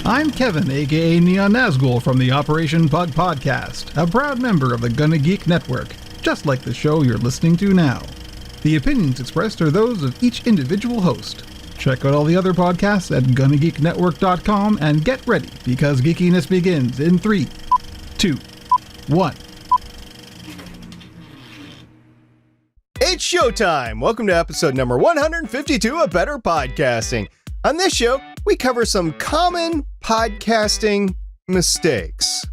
I'm Kevin, aka Neon Nazgul from the Operation Pug Podcast, a proud member of the GonnaGeek network, just like the show you're listening to now. The opinions expressed are those of each individual host. Check out all the other podcasts at GonnaGeekNetwork.com and get ready, because geekiness begins in 3, 2, 1. It's showtime! Welcome to episode number 152 of Better Podcasting. On this show, we cover some common podcasting mistakes.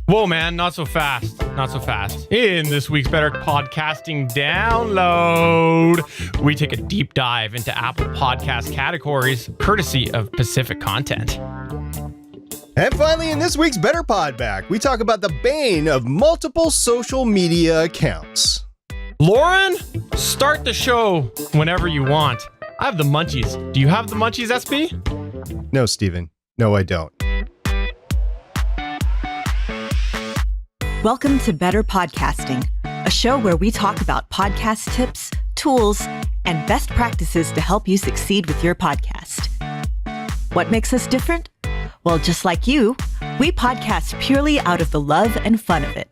Whoa, man, not so fast. Not so fast. In this week's Better Podcasting Download, we take a deep dive into Apple Podcast categories, courtesy of Pacific Content. And finally, in this week's Better Pod Back, we talk about the bane of multiple social media accounts. Lauren, start the show whenever you want. I have the munchies. Do you have the munchies, SB? No, Steven. No, I don't. Welcome to Better Podcasting, a show where we talk about podcast tips, tools, and best practices to help you succeed with your podcast. What makes us different? Well, just like you, we podcast purely out of the love and fun of it.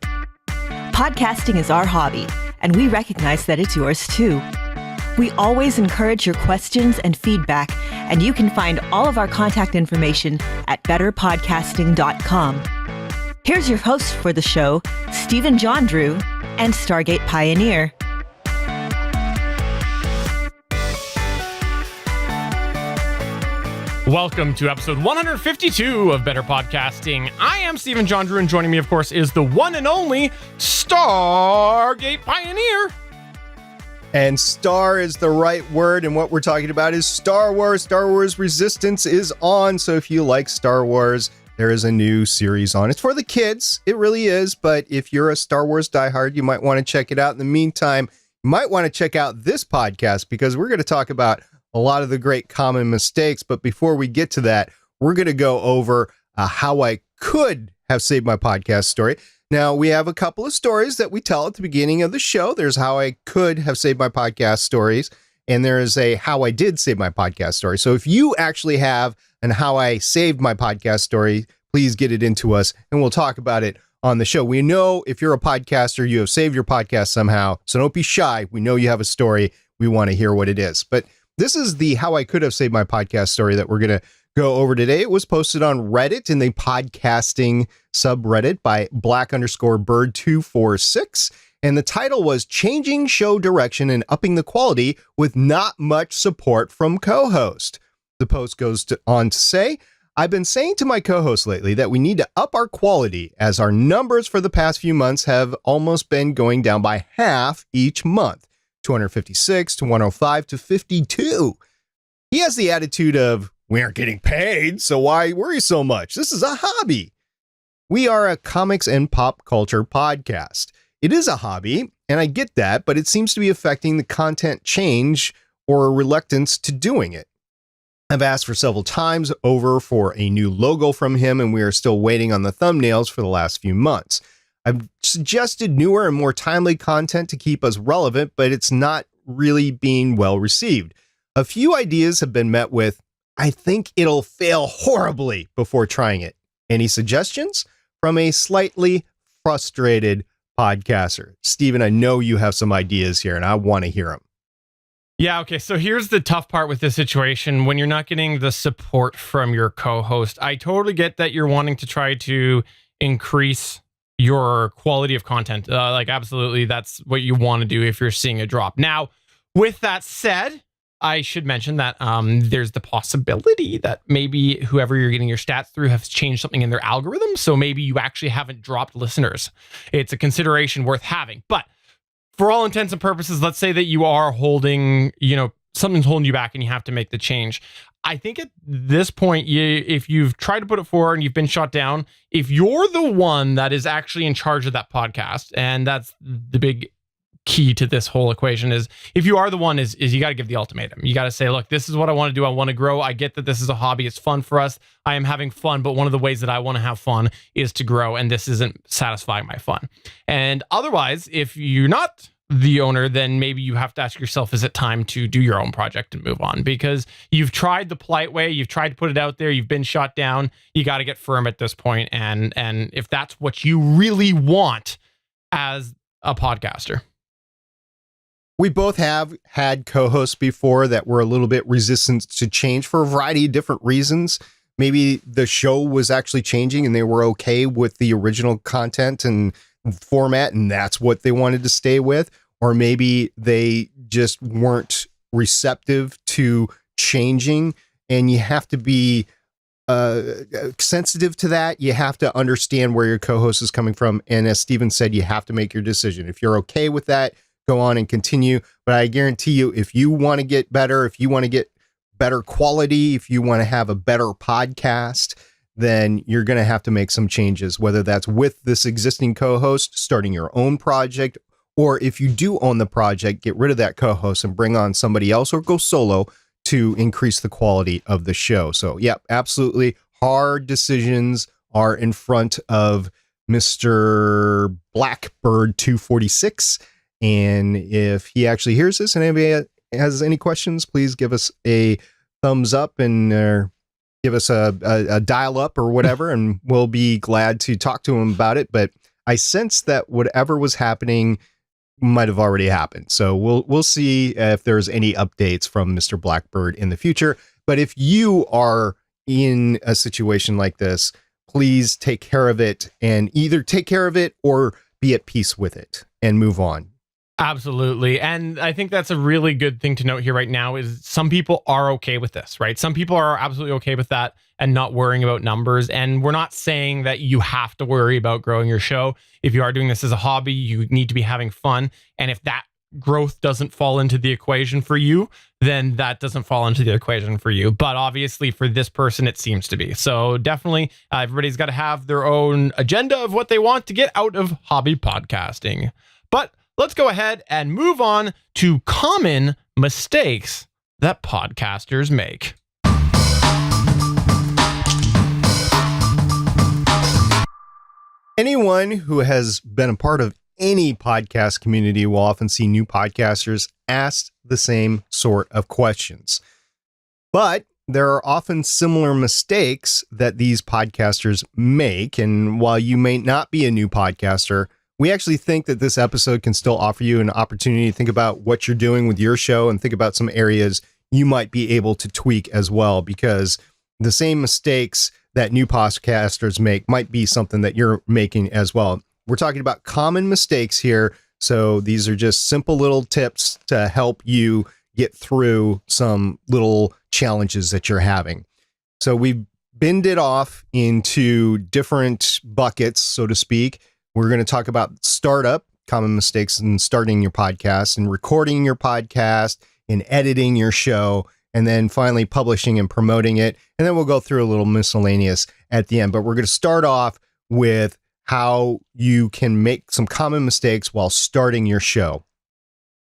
Podcasting is our hobby, and we recognize that it's yours too. We always encourage your questions and feedback, and you can find all of our contact information at betterpodcasting.com. Here's your host for the show, Stephen Jondrew and Stargate Pioneer. Welcome to episode 152 of Better Podcasting. I am Stephen Jondrew, and joining me, of course, is the one and only Stargate Pioneer. And star is the right word, and what we're talking about is Star Wars. Star Wars Resistance is on, so if you like Star Wars, there is a new series on. It's for the kids, it really is, but if you're a Star Wars diehard, you might want to check it out. In the meantime, you might want to check out this podcast, because we're going to talk about a lot of the great common mistakes, but before we get to that, we're going to go over how I could have saved my podcast story. Now, we have a couple of stories that we tell at the beginning of the show. There's how I could have saved my podcast stories, and there is a how I did save my podcast story. So if you actually have an how I saved my podcast story, please get it into us, and we'll talk about it on the show. We know if you're a podcaster, you have saved your podcast somehow, so don't be shy. We know you have a story. We want to hear what it is. But this is the how I could have saved my podcast story that we're going to go over today. It was posted on Reddit in the podcasting subreddit by black_bird246. And the title was Changing Show Direction and Upping the Quality with Not Much Support from Co-Host. The post goes on to say, I've been saying to my co-host lately that we need to up our quality, as our numbers for the past few months have almost been going down by half each month. 256 to 105 to 52. He has the attitude of, we aren't getting paid, so why worry so much? This is a hobby. We are a comics and pop culture podcast. It is a hobby, and I get that, but it seems to be affecting the content change or a reluctance to doing it. I've asked for several times over for a new logo from him, and we are still waiting on the thumbnails for the last few months. I've suggested newer and more timely content to keep us relevant, but it's not really being well received. A few ideas have been met with, I think it'll fail horribly before trying it. Any suggestions? From a slightly frustrated podcaster. Steven, I know you have some ideas here, and I want to hear them. Yeah, okay, so here's the tough part with this situation. When you're not getting the support from your co-host, I totally get that you're wanting to try to increase your quality of content. Absolutely, that's what you want to do if you're seeing a drop. Now, with that said, I should mention that there's the possibility that maybe whoever you're getting your stats through has changed something in their algorithm. So maybe you actually haven't dropped listeners. It's a consideration worth having. But for all intents and purposes, let's say that you are holding, something's holding you back and you have to make the change. I think at this point, if you've tried to put it forward and you've been shot down, if you're the one that is actually in charge of that podcast, and that's the big key to this whole equation, is if you are the one is you got to give the ultimatum. You got to say, look, this is what I want to do. I want to grow. I get that this is a hobby. It's fun for us. I am having fun, but one of the ways that I want to have fun is to grow, and this isn't satisfying my fun. And otherwise, if you're not the owner, then maybe you have to ask yourself, is it time to do your own project and move on? Because you've tried the polite way, you've tried to put it out there, you've been shot down. You got to get firm at this point, and if that's what you really want as a podcaster. We both have had co-hosts before that were a little bit resistant to change for a variety of different reasons. Maybe the show was actually changing and they were okay with the original content and format, and that's what they wanted to stay with. Or maybe they just weren't receptive to changing, and you have to be sensitive to that. You have to understand where your co-host is coming from. And as Steven said, you have to make your decision. If you're okay with that, go on and continue. But I guarantee you, if you want to get better, if you want to get better quality, if you want to have a better podcast, then you're going to have to make some changes, whether that's with this existing co-host, starting your own project, or if you do own the project, get rid of that co-host and bring on somebody else or go solo to increase the quality of the show. So, yeah, absolutely. Hard decisions are in front of Mr. Blackbird 246. And if he actually hears this and anybody has any questions, please give us a thumbs up and give us a dial up or whatever, and we'll be glad to talk to him about it. But I sense that whatever was happening might have already happened. So we'll see if there's any updates from Mr. Blackbird in the future. But if you are in a situation like this, please take care of it, and either take care of it or be at peace with it and move on. Absolutely. And I think that's a really good thing to note here right now is some people are okay with this, right? Some people are absolutely okay with that and not worrying about numbers. And we're not saying that you have to worry about growing your show. If you are doing this as a hobby, you need to be having fun. And if that growth doesn't fall into the equation for you, then that doesn't fall into the equation for you. But obviously for this person, it seems to be. So definitely everybody's got to have their own agenda of what they want to get out of hobby podcasting. But let's go ahead and move on to common mistakes that podcasters make. Anyone who has been a part of any podcast community will often see new podcasters ask the same sort of questions. But there are often similar mistakes that these podcasters make. And while you may not be a new podcaster, we actually think that this episode can still offer you an opportunity to think about what you're doing with your show and think about some areas you might be able to tweak as well, because the same mistakes that new podcasters make might be something that you're making as well. We're talking about common mistakes here. So these are just simple little tips to help you get through some little challenges that you're having. So we've binned it off into different buckets, so to speak. We're going to talk about startup, common mistakes in starting your podcast, and recording your podcast, and editing your show, and then finally publishing and promoting it. And then we'll go through a little miscellaneous at the end. But we're going to start off with how you can make some common mistakes while starting your show.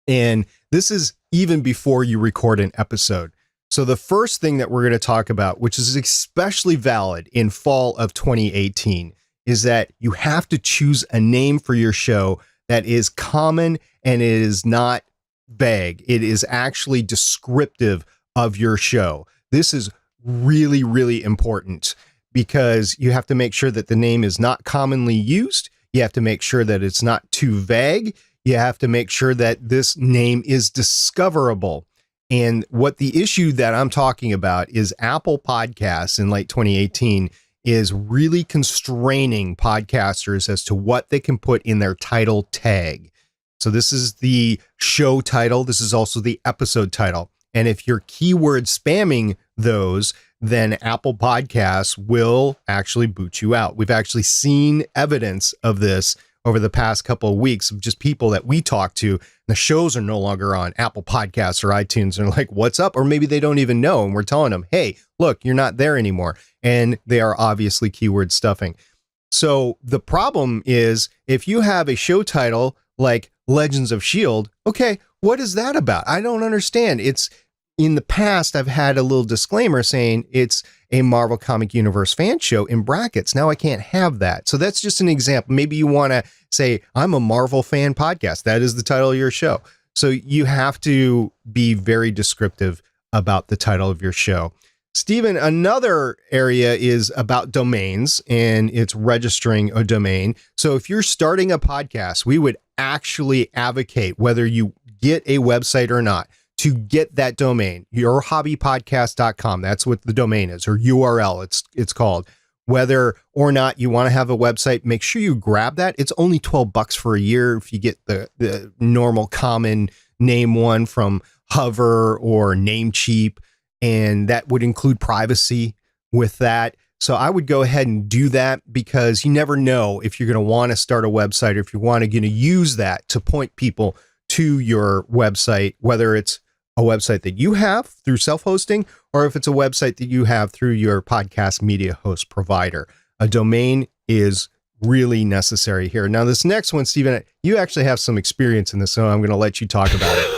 And this is even before you record an episode. So the first thing that we're going to talk about, which is especially valid in fall of 2018, is that you have to choose a name for your show that is common and it is not vague. It is actually descriptive of your show. This is really, really important because you have to make sure that the name is not commonly used. You have to make sure that it's not too vague. You have to make sure that this name is discoverable. And what the issue that I'm talking about is Apple Podcasts in late 2018 is really constraining podcasters as to what they can put in their title tag. So this is the show title. This is also the episode title. And if you're keyword spamming those, then Apple Podcasts will actually boot you out. We've actually seen evidence of this over the past couple of weeks of just people that we talk to. The shows are no longer on Apple Podcasts or iTunes. They're like, what's up? Or maybe they don't even know. And we're telling them, hey, look, you're not there anymore. And they are obviously keyword stuffing. So the problem is if you have a show title like Legends of S.H.I.E.L.D., okay, what is that about? I don't understand. It's in the past, I've had a little disclaimer saying it's a Marvel Comic Universe fan show in brackets. Now I can't have that. So that's just an example. Maybe you want to say, I'm a Marvel fan podcast. That is the title of your show. So you have to be very descriptive about the title of your show. Stephen, another area is about domains, and it's registering a domain. So if you're starting a podcast, we would actually advocate, whether you get a website or not, to get that domain, yourhobbypodcast.com. That's what the domain is, or URL it's called. Whether or not you want to have a website, make sure you grab that. It's only $12 for a year if you get the normal common name one from Hover or Namecheap, and that would include privacy with that. So I would go ahead and do that, because you never know if you're going to want to start a website, or if you want to use that to point people to your website, whether it's a website that you have through self-hosting, or if it's a website that you have through your podcast media host provider. A domain is really necessary here. Now, this next one, Stephen, you actually have some experience in this, so I'm going to let you talk about it.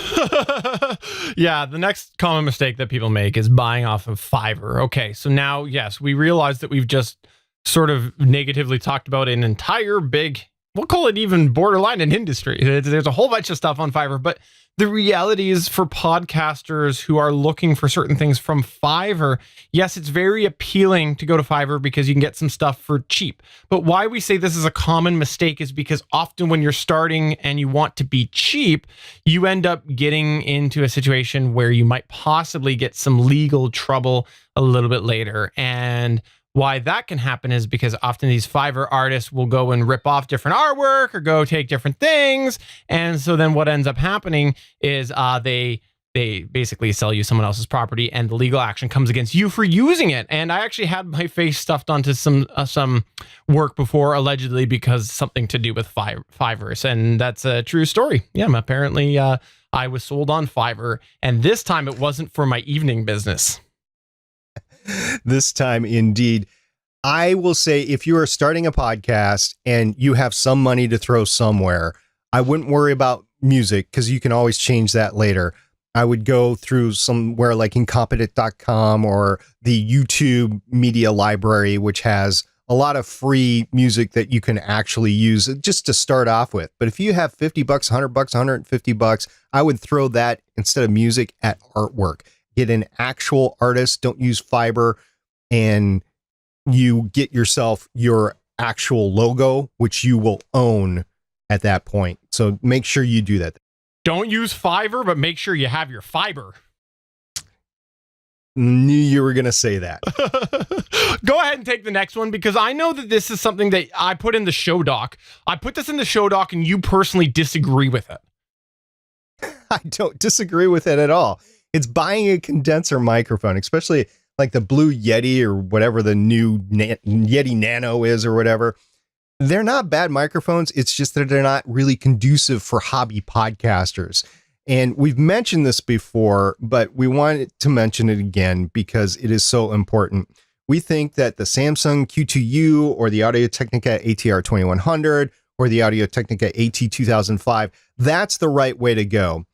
Yeah, the next common mistake that people make is buying off of Fiverr. Okay, so now, yes, we realize that we've just sort of negatively talked about an entire big, we'll call it even borderline an industry. There's a whole bunch of stuff on Fiverr, but the reality is, for podcasters who are looking for certain things from Fiverr, yes, it's very appealing to go to Fiverr because you can get some stuff for cheap. But why we say this is a common mistake is because often when you're starting and you want to be cheap, you end up getting into a situation where you might possibly get some legal trouble a little bit later. And why that can happen is because often these Fiverr artists will go and rip off different artwork or go take different things. And so then what ends up happening is they basically sell you someone else's property, and the legal action comes against you for using it. And I actually had my face stuffed onto some work before, allegedly because something to do with Fiverr. And that's a true story. Yeah, apparently I was sold on Fiverr, and this time it wasn't for my evening business. This time, indeed. I will say, if you are starting a podcast and you have some money to throw somewhere, I wouldn't worry about music, because you can always change that later. I would go through somewhere like incompetent.com or the YouTube media library, which has a lot of free music that you can actually use just to start off with. But if you have $50, $100, $150, I would throw that instead of music at artwork. Get an actual artist. Don't use Fiverr, and you get yourself your actual logo, which you will own at that point. So make sure you do that. Don't use Fiverr, but make sure you have your fiber. Knew you were going to say that. Go ahead and take the next one, because I know that this is something that I put in the show doc. I put this in the show doc, and you personally disagree with it. I don't disagree with it at all. It's buying a condenser microphone, especially like the Blue Yeti or whatever the new Yeti Nano is or whatever. They're not bad microphones. It's just that they're not really conducive for hobby podcasters. And we've mentioned this before, but we wanted to mention it again because it is so important. We think that the Samsung Q2U or the Audio-Technica ATR 2100 or the Audio-Technica AT2005, that's the right way to go.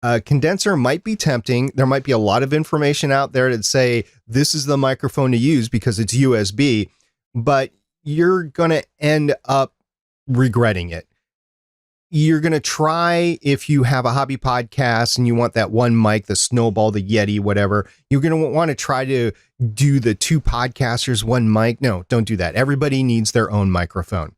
A condenser might be tempting. There might be a lot of information out there that say this is the microphone to use because it's USB, but you're going to end up regretting it. You're going to try, if you have a hobby podcast and you want that one mic, the Snowball, the Yeti, whatever, you're going to want to try to do the two podcasters, one mic. No, don't do that. Everybody needs their own microphone.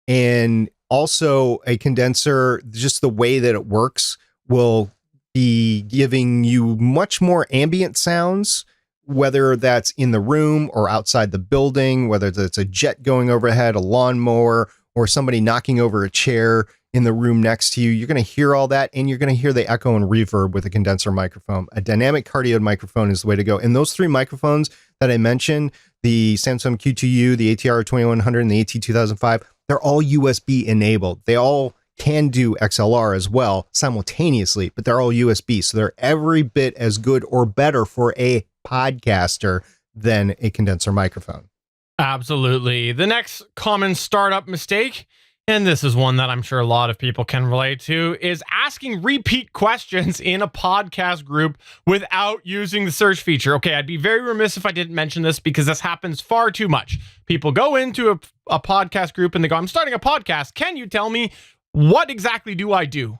And also a condenser, just the way that it works, will be giving you much more ambient sounds, whether that's in the room or outside the building, whether that's a jet going overhead, a lawnmower, or somebody knocking over a chair in the room next to you. You're going to hear all that, and you're going to hear the echo and reverb with a condenser microphone. A dynamic cardioid microphone is the way to go. And those three microphones that I mentioned, the Samsung Q2U, the ATR 2100, and the AT2005, they're all USB enabled. They all can do XLR as well simultaneously, but they're all USB. So they're every bit as good or better for a podcaster than a condenser microphone. Absolutely. The next common startup mistake And this is one that I'm sure a lot of people can relate to, is asking repeat questions in a podcast group without using the search feature. Okay, I'd be very remiss if I didn't mention this because this happens far too much. People go into a podcast group and they go, I'm starting a podcast. Can you tell me what exactly do I do?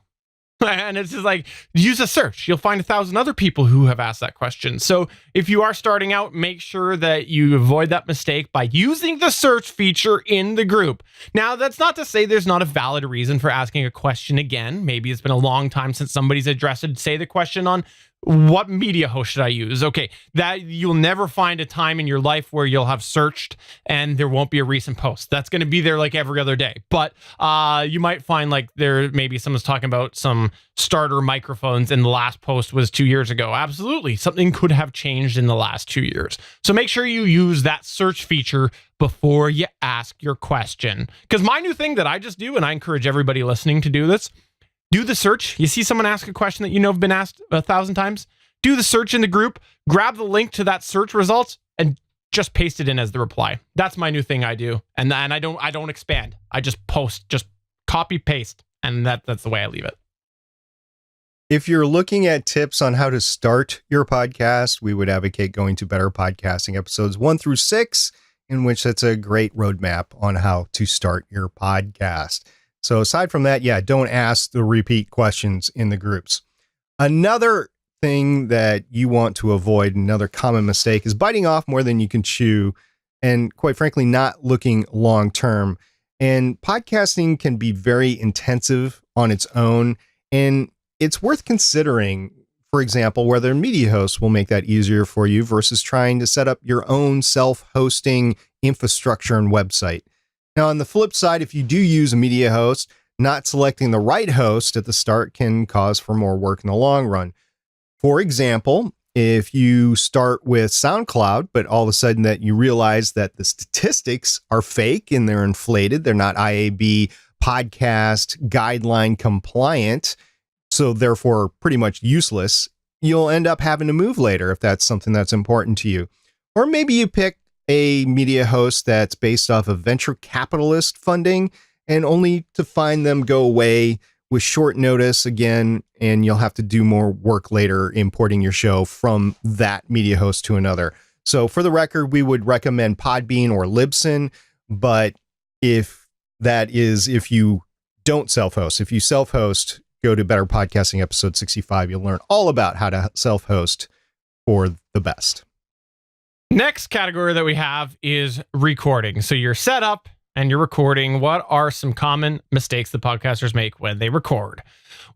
And it's just like, use a search. You'll find 1,000 other people who have asked that question. So if you are starting out, make sure that you avoid that mistake by using the search feature in the group. Now, that's not to say there's not a valid reason for asking a question again. Maybe it's been a long time since somebody's addressed it. Say the question on what media host should I use? Okay, that you'll never find a time in your life where you'll have searched and there won't be a recent post. That's going to be there like every other day. But you might find like there maybe someone's talking about some starter microphones and the last post was 2 years ago. Absolutely, something could have changed in the last 2 years. So make sure you use that search feature before you ask your question. Because my new thing that I just do, and I encourage everybody listening to do this, do the search. You see someone ask a question that you know have been asked 1,000 times. Do the search in the group, grab the link to that search results, and just paste it in as the reply. That's my new thing I do, and I don't expand. I just post, just copy paste, and that's the way I leave it. If you're looking at tips on how to start your podcast, we would advocate going to Better Podcasting episodes 1 through 6, in which that's a great roadmap on how to start your podcast. So aside from that, don't ask the repeat questions in the groups. Another thing that you want to avoid, another common mistake, is biting off more than you can chew and, quite frankly, not looking long term. And podcasting can be very intensive on its own, and it's worth considering, for example, whether media hosts will make that easier for you versus trying to set up your own self-hosting infrastructure and website. Now, on the flip side, if you do use a media host, not selecting the right host at the start can cause for more work in the long run. For example, if you start with SoundCloud, but all of a sudden that you realize that the statistics are fake and they're inflated, they're not IAB podcast guideline compliant, so therefore pretty much useless, you'll end up having to move later if that's something that's important to you. Or maybe you pick a media host that's based off of venture capitalist funding and only to find them go away with short notice again, and you'll have to do more work later importing your show from that media host to another. So for the record, we would recommend Podbean or Libsyn, but if you don't self-host, if you self-host, go to Better Podcasting episode 65. You'll learn all about how to self-host for the best. Next category that we have is recording. So you're set up and you're recording. What are some common mistakes that podcasters make when they record?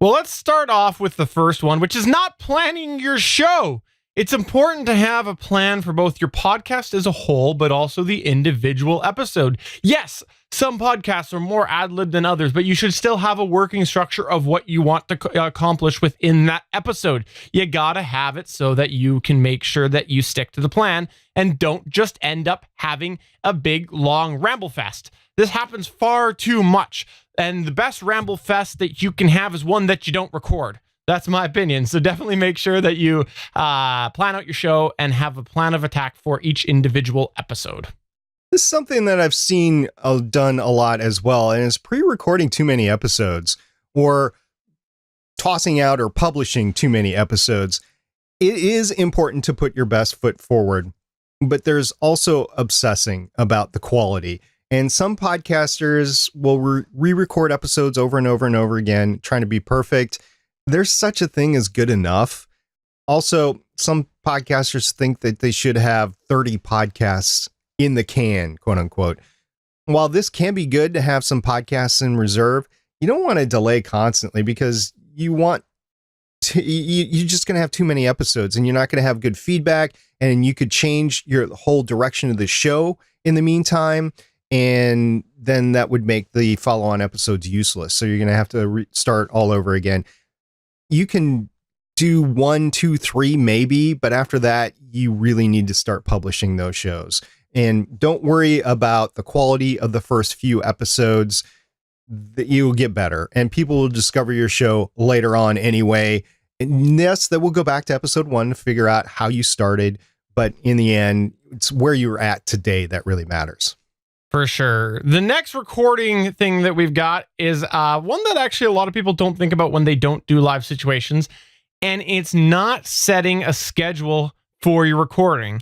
Well, let's start off with the first one, which is not planning your show. It's important to have a plan for both your podcast as a whole, but also the individual episode. Yes, some podcasts are more ad-lib than others, but you should still have a working structure of what you want to accomplish within that episode. You gotta have it so that you can make sure that you stick to the plan and don't just end up having a big, long ramble fest. This happens far too much, and the best ramble fest that you can have is one that you don't record. That's my opinion. So definitely make sure that you plan out your show and have a plan of attack for each individual episode. This is something that I've seen done a lot as well, and it's pre-recording too many episodes or tossing out or publishing too many episodes. It is important to put your best foot forward, but there's also obsessing about the quality. And some podcasters will re-record episodes over and over and over again, trying to be perfect. There's such a thing as good enough. Also, some podcasters think that they should have 30 podcasts in the can, quote unquote. While this can be good to have some podcasts in reserve, you don't want to delay constantly because you're just going to have too many episodes and you're not going to have good feedback, and you could change your whole direction of the show in the meantime. And then that would make the follow-on episodes useless. So you're going to have to start all over again. You can do 1, 2, 3, maybe, but after that, you really need to start publishing those shows. And don't worry about the quality of the first few episodes. You will get better, and people will discover your show later on anyway. And yes, that will go back to episode 1 to figure out how you started. But in the end, it's where you're at today that really matters. For sure. The next recording thing that we've got is one that actually a lot of people don't think about when they don't do live situations, and it's not setting a schedule for your recording.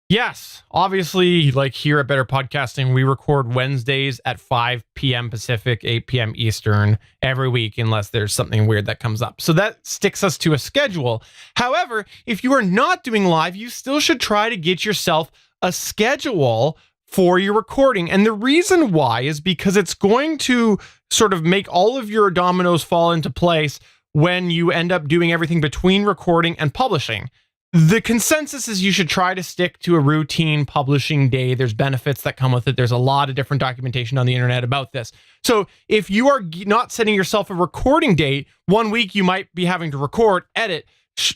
Yes, obviously, like here at Better Podcasting, we record Wednesdays at 5 p.m. Pacific, 8 p.m. Eastern every week, unless there's something weird that comes up. So that sticks us to a schedule. However, if you are not doing live, you still should try to get yourself a schedule for your recording. And the reason why is because it's going to sort of make all of your dominoes fall into place when you end up doing everything between recording and publishing. The consensus is you should try to stick to a routine publishing day. There's benefits that come with it. There's a lot of different documentation on the internet about this. So if you are not setting yourself a recording date, one week you might be having to record, edit,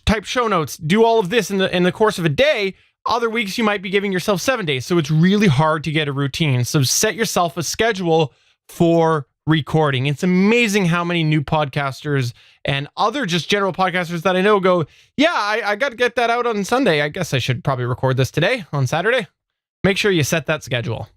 type show notes, do all of this in the course of a day. Other weeks you might be giving yourself 7 days. So it's really hard to get a routine. So set yourself a schedule for recording. It's amazing how many new podcasters and other just general podcasters that I know go, yeah, I got to get that out on Sunday. I guess I should probably record this today on Saturday. Make sure you set that schedule.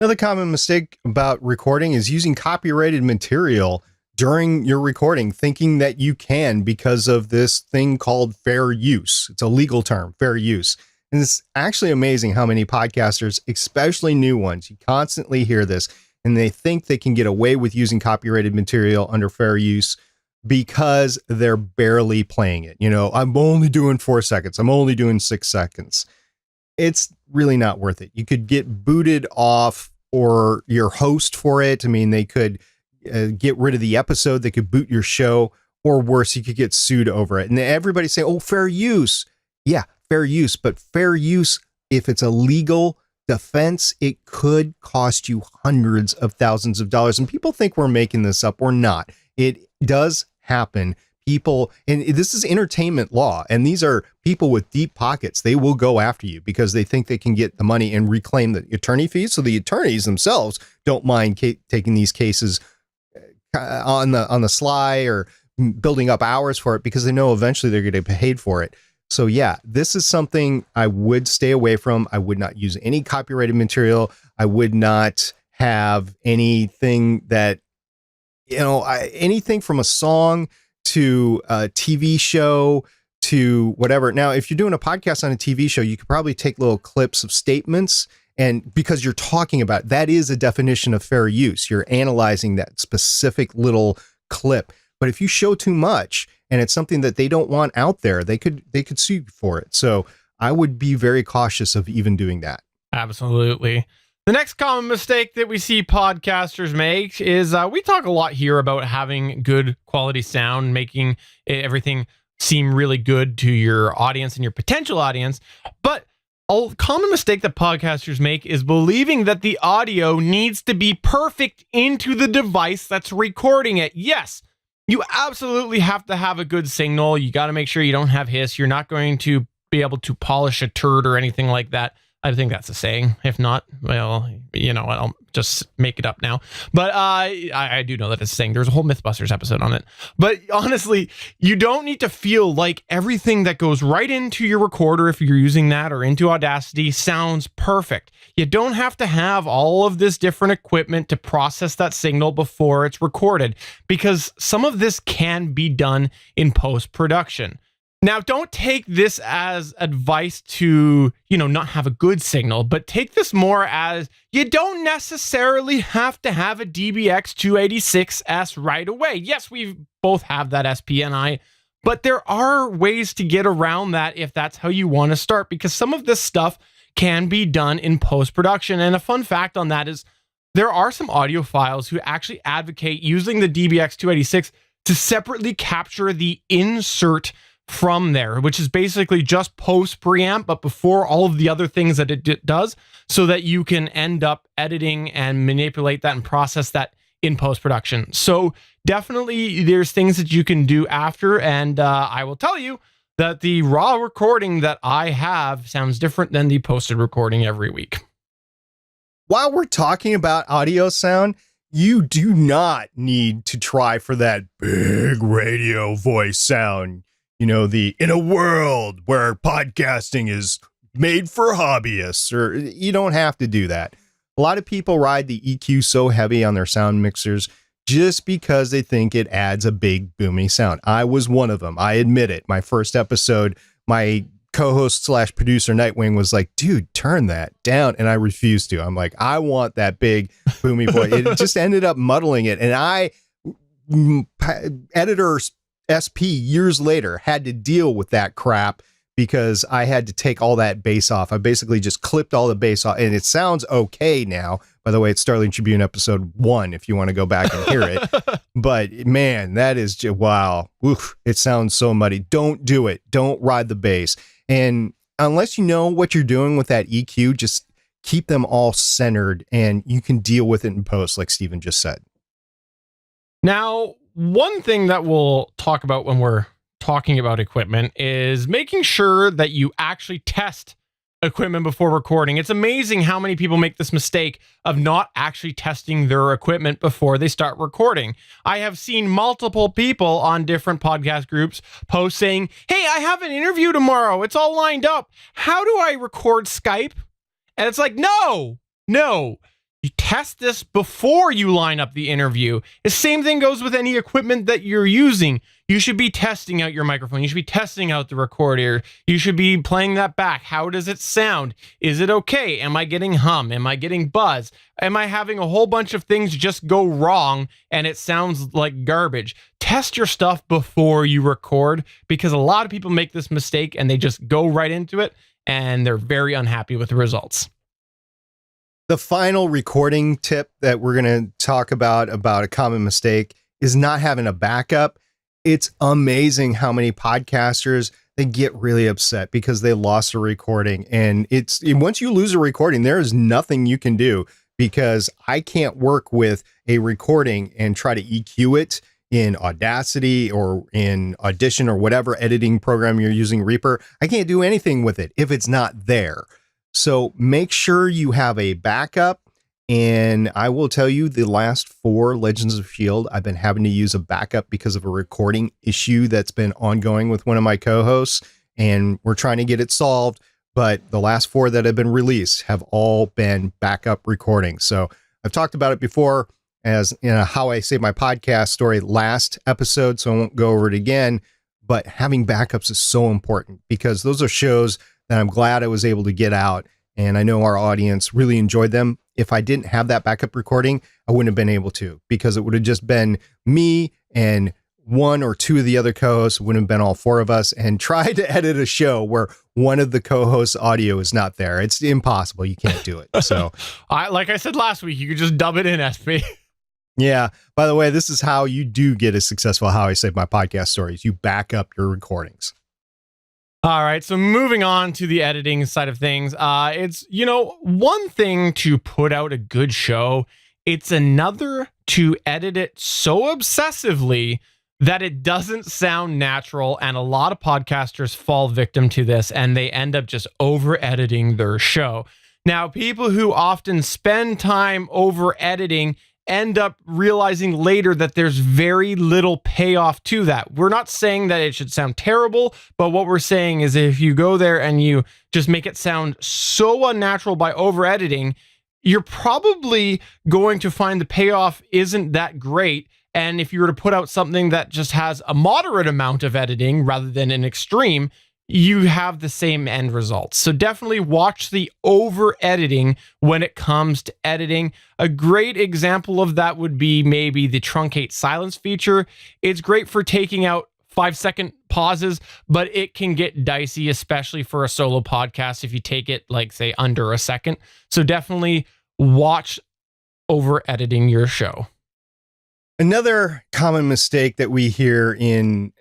Another common mistake about recording is using copyrighted material during your recording, thinking that you can because of this thing called fair use. It's a legal term, fair use. And it's actually amazing how many podcasters, especially new ones, you constantly hear this, and they think they can get away with using copyrighted material under fair use because they're barely playing it. You know, I'm only doing 4 seconds. I'm only doing 6 seconds. It's really not worth it. You could get booted off or your host for it. I mean, they could get rid of the episode. They could boot your show, or worse, you could get sued over it. And everybody say, oh, fair use. Yeah, fair use. But fair use, if it's a legal defense, it could cost you hundreds of thousands of dollars. And people think we're making this up. We're not. It does happen. People, and this is entertainment law, and these are people with deep pockets. They will go after you because they think they can get the money and reclaim the attorney fees. So the attorneys themselves don't mind taking these cases on the sly or building up hours for it because they know eventually they're going to get paid for it. So yeah, this is something I would stay away from. I would not use any copyrighted material. I would not have anything that, you know, anything from a song to a TV show to whatever. Now, if you're doing a podcast on a TV show, you could probably take little clips of statements, and because you're talking about, that is a definition of fair use. You're analyzing that specific little clip. But if you show too much and it's something that they don't want out there, they could sue you for it. So I would be very cautious of even doing that. Absolutely. The next common mistake that we see podcasters make is we talk a lot here about having good quality sound, making everything seem really good to your audience and your potential audience. But a common mistake that podcasters make is believing that the audio needs to be perfect into the device that's recording it. Yes, you absolutely have to have a good signal. You got to make sure you don't have hiss. You're not going to be able to polish a turd or anything like that. I think that's a saying. If not, well, you know, I'll just make it up now. But I do know that it's a saying. There's a whole Mythbusters episode on it. But honestly, you don't need to feel like everything that goes right into your recorder, if you're using that, or into Audacity, sounds perfect. You don't have to have all of this different equipment to process that signal before it's recorded, because some of this can be done in post-production. Now, don't take this as advice to, not have a good signal, but take this more as you don't necessarily have to have a DBX 286S right away. Yes, we both have that SPNI, but there are ways to get around that if that's how you want to start, because some of this stuff can be done in post-production. And a fun fact on that is there are some audiophiles who actually advocate using the DBX 286 to separately capture the insert from there, which is basically just post preamp, but before all of the other things that it does, so that you can end up editing and manipulate that and process that in post-production. So definitely there's things that you can do after, and I will tell you that the raw recording that I have sounds different than the posted recording every week. While we're talking about audio sound, you do not need to try for that big radio voice sound. In a world where podcasting is made for hobbyists, or you don't have to do that. A lot of people ride the EQ so heavy on their sound mixers just because they think it adds a big booming sound. I was one of them. I admit it. My first episode, my co-host / producer Nightwing was like, dude, turn that down. And I refused to. I'm like, I want that big boomy voice. It just ended up muddling it. And editor SP years later had to deal with that crap because I had to take all that bass off. I basically just clipped all the bass off, and it sounds okay now. By the way, it's Starling Tribune episode 1 if you want to go back and hear it. But man, that is just, wow. Oof, it sounds so muddy. Don't do it. Don't ride the bass. And unless you know what you're doing with that EQ, just keep them all centered and you can deal with it in post, like Steven just said. Now, one thing that we'll talk about when we're talking about equipment is making sure that you actually test equipment before recording. It's amazing how many people make this mistake of not actually testing their equipment before they start recording. I have seen multiple people on different podcast groups post saying, hey, I have an interview tomorrow. It's all lined up. How do I record Skype? And it's like, no. You test this before you line up the interview. The same thing goes with any equipment that you're using. You should be testing out your microphone. You should be testing out the recorder. You should be playing that back. How does it sound? Is it okay? Am I getting hum? Am I getting buzz? Am I having a whole bunch of things just go wrong and it sounds like garbage? Test your stuff before you record, because a lot of people make this mistake and they just go right into it and they're very unhappy with the results. The final recording tip that we're going to talk about a common mistake is not having a backup. It's amazing how many podcasters, they get really upset because they lost a recording. And once you lose a recording, there is nothing you can do, because I can't work with a recording and try to EQ it in Audacity or in Audition or whatever editing program you're using, Reaper. I can't do anything with it if it's not there. So make sure you have a backup. And I will tell you, the last 4 Legends of S.H.I.E.L.D., I've been having to use a backup because of a recording issue that's been ongoing with one of my co-hosts. And we're trying to get it solved. But the last 4 that have been released have all been backup recordings. So I've talked about it before as how I say my podcast story last episode, so I won't go over it again. But having backups is so important, because those are shows that I'm glad I was able to get out. And I know our audience really enjoyed them. If I didn't have that backup recording, I wouldn't have been able to, because it would have just been me and 1 or 2 of the other co-hosts. It wouldn't have been all 4 of us, and try to edit a show where one of the co-hosts' audio is not there. It's impossible. You can't do it. So like I said last week, you could just dub it in, SP. Yeah. By the way, this is how you do get a successful How I Save My Podcast stories. You back up your recordings. All right, so moving on to the editing side of things, it's, one thing to put out a good show, it's another to edit it so obsessively that it doesn't sound natural, and a lot of podcasters fall victim to this, and they end up just over-editing their show. Now, people who often spend time over-editing end up realizing later that there's very little payoff to that. We're not saying that it should sound terrible, but what we're saying is if you go there and you just make it sound so unnatural by over editing, you're probably going to find the payoff isn't that great. And if you were to put out something that just has a moderate amount of editing rather than an extreme, you have the same end results. So definitely watch the over editing when it comes to editing. A great example of that would be maybe the truncate silence feature. It's great for taking out 5-second pauses, but it can get dicey, especially for a solo podcast if you take it like, say, under a second. So definitely watch over editing your show. Another common mistake that we hear in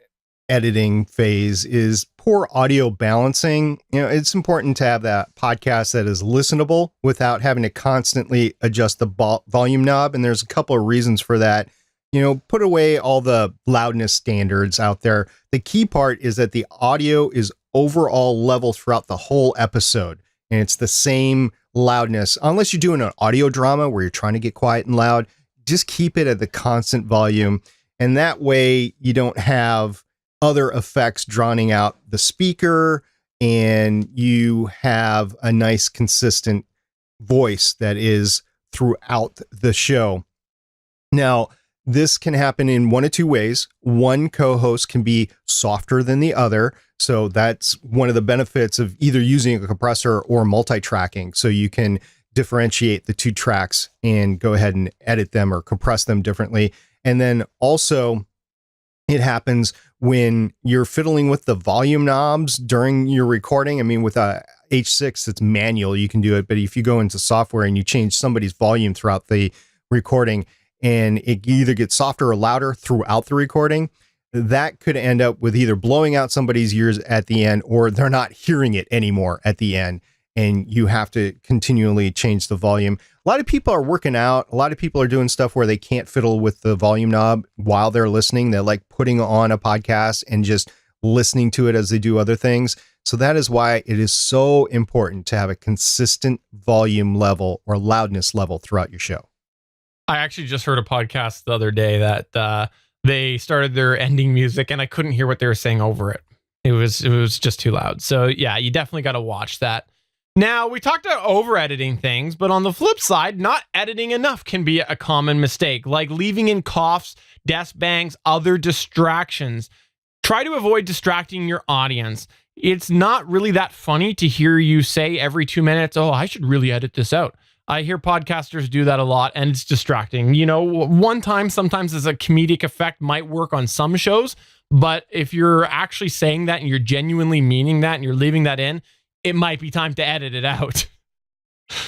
editing phase is poor audio balancing. It's important to have that podcast that is listenable without having to constantly adjust the volume knob. And there's a couple of reasons for that. Put away all the loudness standards out there. The key part is that the audio is overall level throughout the whole episode. And it's the same loudness, unless you're doing an audio drama where you're trying to get quiet and loud. Just keep it at the constant volume. And that way you don't have other effects drowning out the speaker, and you have a nice consistent voice that is throughout the show. Now, this can happen in one of two ways. One co-host can be softer than the other. So that's one of the benefits of either using a compressor or multi-tracking. So you can differentiate the two tracks and go ahead and edit them or compress them differently. And then also it happens when you're fiddling with the volume knobs during your recording. I mean, with a H6, it's manual, you can do it. But if you go into software and you change somebody's volume throughout the recording, and it either gets softer or louder throughout the recording, that could end up with either blowing out somebody's ears at the end, or they're not hearing it anymore at the end. And you have to continually change the volume. A lot of people are working out. A lot of people are doing stuff where they can't fiddle with the volume knob while they're listening. They're like putting on a podcast and just listening to it as they do other things. So that is why it is so important to have a consistent volume level or loudness level throughout your show. I actually just heard a podcast the other day that they started their ending music and I couldn't hear what they were saying over it. It was just too loud. So yeah, you definitely got to watch that. Now, we talked about over editing things, but on the flip side, not editing enough can be a common mistake, like leaving in coughs, desk bangs, other distractions. Try to avoid distracting your audience. It's not really that funny to hear you say every 2 minutes, oh, I should really edit this out. I hear podcasters do that a lot, and it's distracting. You know, one time, sometimes as a comedic effect might work on some shows, but if you're actually saying that and you're genuinely meaning that and you're leaving that in, it might be time to edit it out.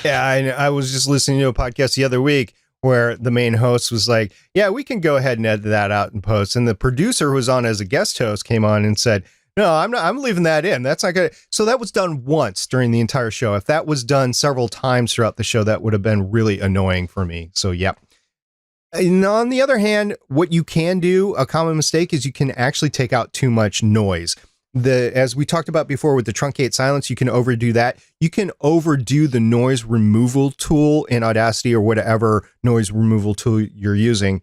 Yeah, I was just listening to a podcast the other week where the main host was like, yeah, we can go ahead and edit that out in post. And the producer who was on as a guest host came on and said, no, I'm leaving that in. That's not good. So that was done once during the entire show. If that was done several times throughout the show, that would have been really annoying for me. So, yep. And on the other hand, what you can do, a common mistake, is you can actually take out too much noise. As we talked about before with the truncate silence, you can overdo that. You can overdo the noise removal tool in Audacity or whatever noise removal tool you're using.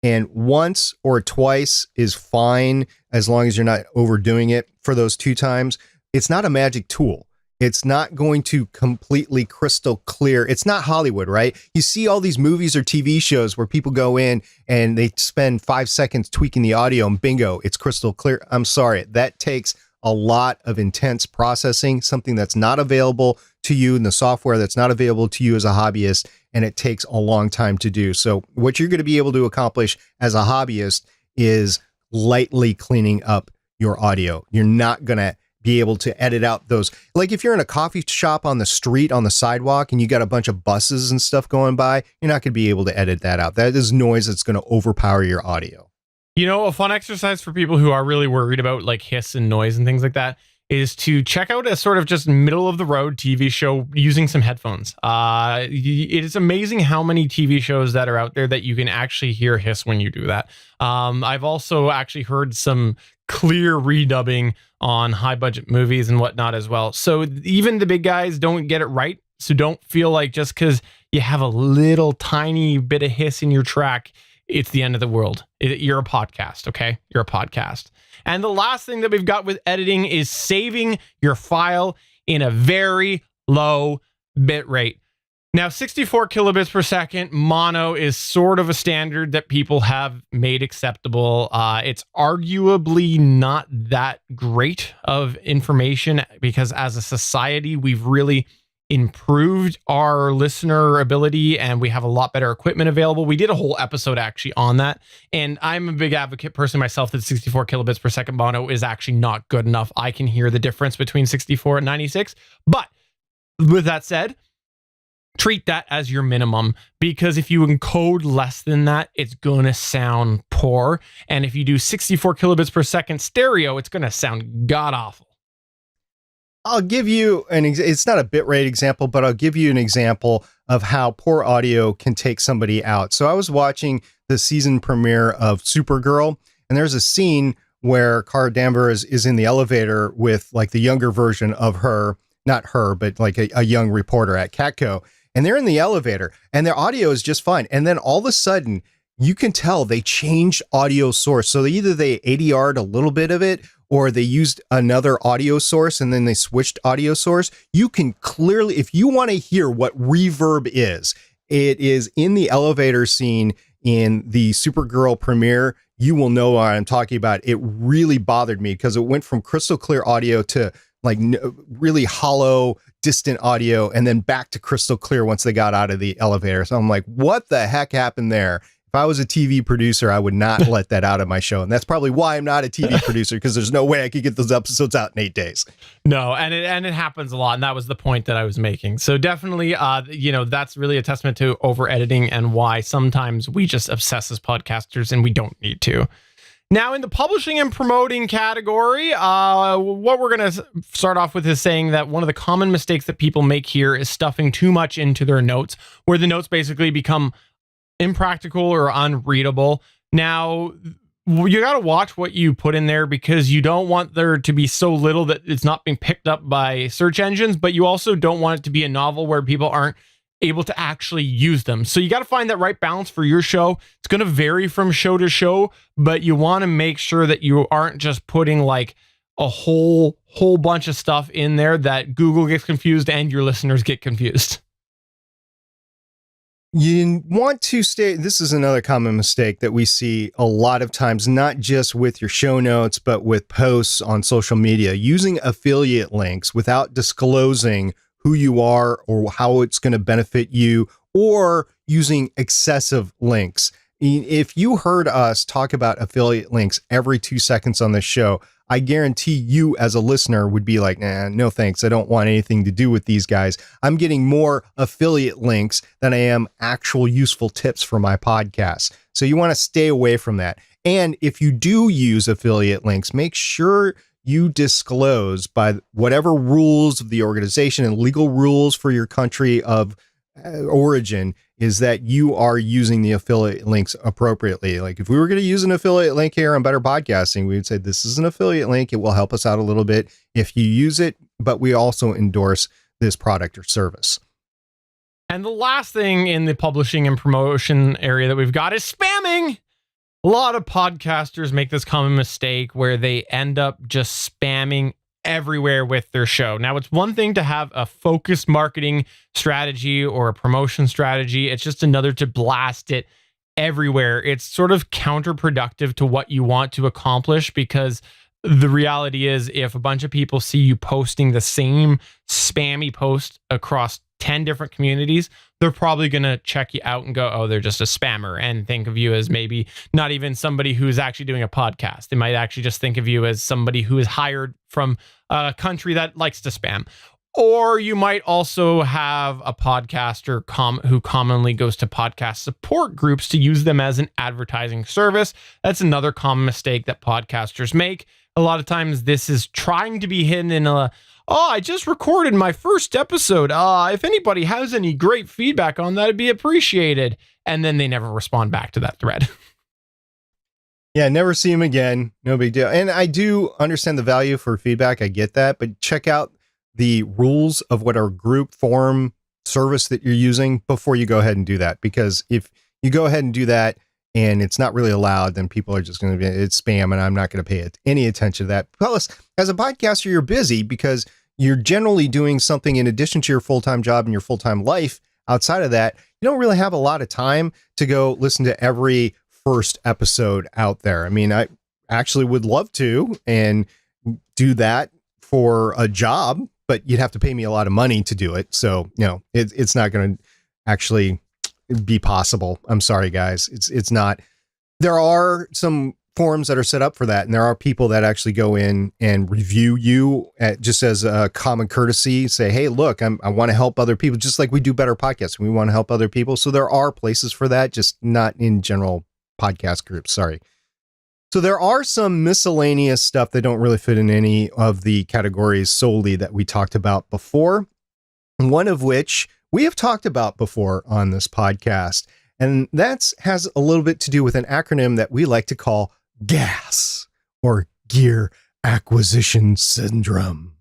And once or twice is fine as long as you're not overdoing it for those 2 times. It's not a magic tool. It's not going to completely crystal clear. It's not Hollywood, right? You see all these movies or TV shows where people go in and they spend 5 seconds tweaking the audio and bingo, it's crystal clear. I'm sorry. That takes a lot of intense processing, something that's not available to you in the software, that's not available to you as a hobbyist, and it takes a long time to do. So what you're going to be able to accomplish as a hobbyist is lightly cleaning up your audio. You're not going to be able to edit out those. Like if you're in a coffee shop on the street, on the sidewalk, and you got a bunch of buses and stuff going by, you're not going to be able to edit that out. That is noise that's going to overpower your audio. You know, a fun exercise for people who are really worried about like hiss and noise and things like that is to check out a sort of just middle of the road TV show using some headphones. It is amazing how many TV shows that are out there that you can actually hear hiss when you do that. I've also actually heard some clear redubbing on high budget movies and whatnot as well. So even the big guys don't get it right. So don't feel like just because you have a little tiny bit of hiss in your track, it's the end of the world. You're a podcast, okay? You're a podcast. And the last thing that we've got with editing is saving your file in a very low bit rate. Now, 64 kilobits per second mono is sort of a standard that people have made acceptable. It's arguably not that great of information because as a society, we've really improved our listener ability and we have a lot better equipment available. We did a whole episode actually on that. And I'm a big advocate person myself that 64 kilobits per second mono is actually not good enough. I can hear the difference between 64 and 96. But with that said, treat that as your minimum because if you encode less than that, it's going to sound poor. And if you do 64 kilobits per second stereo, it's going to sound god awful. I'll give you it's not a bitrate example, but I'll give you an example of how poor audio can take somebody out. So I was watching the season premiere of Supergirl, and there's a scene where Cara Danvers is in the elevator with like the younger version of her, not her, but like a young reporter at Catco. And they're in the elevator and their audio is just fine. And then all of a sudden you can tell they changed audio source. So either they ADR'd a little bit of it or they used another audio source and then they switched audio source. You can clearly, if you want to hear what reverb is, it is in the elevator scene in the Supergirl premiere. You will know what I'm talking about. It really bothered me because it went from crystal clear audio to like really hollow, distant audio, and then back to crystal clear once they got out of the elevator. So I'm like, what the heck happened there? If I was a TV producer, I would not let that out of my show. And that's probably why I'm not a TV producer, because there's no way I could get those episodes out in 8 days. No, and it happens a lot. And that was the point that I was making. So definitely, that's really a testament to over editing and why sometimes we just obsess as podcasters and we don't need to. Now, in the publishing and promoting category, what we're going to start off with is saying that one of the common mistakes that people make here is stuffing too much into their notes, where the notes basically become impractical or unreadable. Now, you got to watch what you put in there, because you don't want there to be so little that it's not being picked up by search engines, but you also don't want it to be a novel where people aren't able to actually use them. So you got to find that right balance for your show. It's going to vary from show to show, but you want to make sure that you aren't just putting like a whole bunch of stuff in there that Google gets confused and your listeners get confused. You want to stay. This is another common mistake that we see a lot of times, not just with your show notes, but with posts on social media, using affiliate links without disclosing who you are or how it's going to benefit you, or using excessive links. If you heard us talk about affiliate links every 2 seconds on this show, I guarantee you as a listener would be like, nah, no thanks. I don't want anything to do with these guys. I'm getting more affiliate links than I am actual useful tips for my podcast. So you want to stay away from that. And if you do use affiliate links, make sure you disclose by whatever rules of the organization and legal rules for your country of origin is that you are using the affiliate links appropriately. Like if we were going to use an affiliate link here on Better Podcasting, we would say this is an affiliate link. It will help us out a little bit if you use it, but we also endorse this product or service. And the last thing in the publishing and promotion area that we've got is spamming. A lot of podcasters make this common mistake where they end up just spamming everywhere with their show. Now, it's one thing to have a focused marketing strategy or a promotion strategy. It's just another to blast it everywhere. It's sort of counterproductive to what you want to accomplish, because the reality is if a bunch of people see you posting the same spammy post across 10 different communities, they're probably going to check you out and go, oh, they're just a spammer, and think of you as maybe not even somebody who's actually doing a podcast. They might actually just think of you as somebody who is hired from a country that likes to spam. Or you might also have a podcaster who commonly goes to podcast support groups to use them as an advertising service. That's another common mistake that podcasters make. A lot of times this is trying to be hidden in I just recorded my first episode. If anybody has any great feedback on that, it'd be appreciated. And then they never respond back to that thread. Yeah, never see him again. No big deal. And I do understand the value for feedback. I get that. But check out the rules of what our group forum service that you're using before you go ahead and do that. Because if you go ahead and do that and it's not really allowed, then people are just going to be, it's spam, and I'm not going to pay any attention to that. Plus, as a podcaster, you're busy because you're generally doing something in addition to your full-time job and your full-time life. Outside of that, you don't really have a lot of time to go listen to every first episode out there. I mean, I actually would love to and do that for a job, but you'd have to pay me a lot of money to do it. So, it's not going to actually be possible. I'm sorry, guys. It's not. There are some forums that are set up for that, and there are people that actually go in and review you just as a common courtesy, say, hey, look, I want to help other people, just like we do Better Podcasts. We want to help other people. So there are places for that, just not in general podcast groups. Sorry. So there are some miscellaneous stuff that don't really fit in any of the categories solely that we talked about before. One of which we have talked about before on this podcast. And that has a little bit to do with an acronym that we like to call GAS, or Gear Acquisition Syndrome.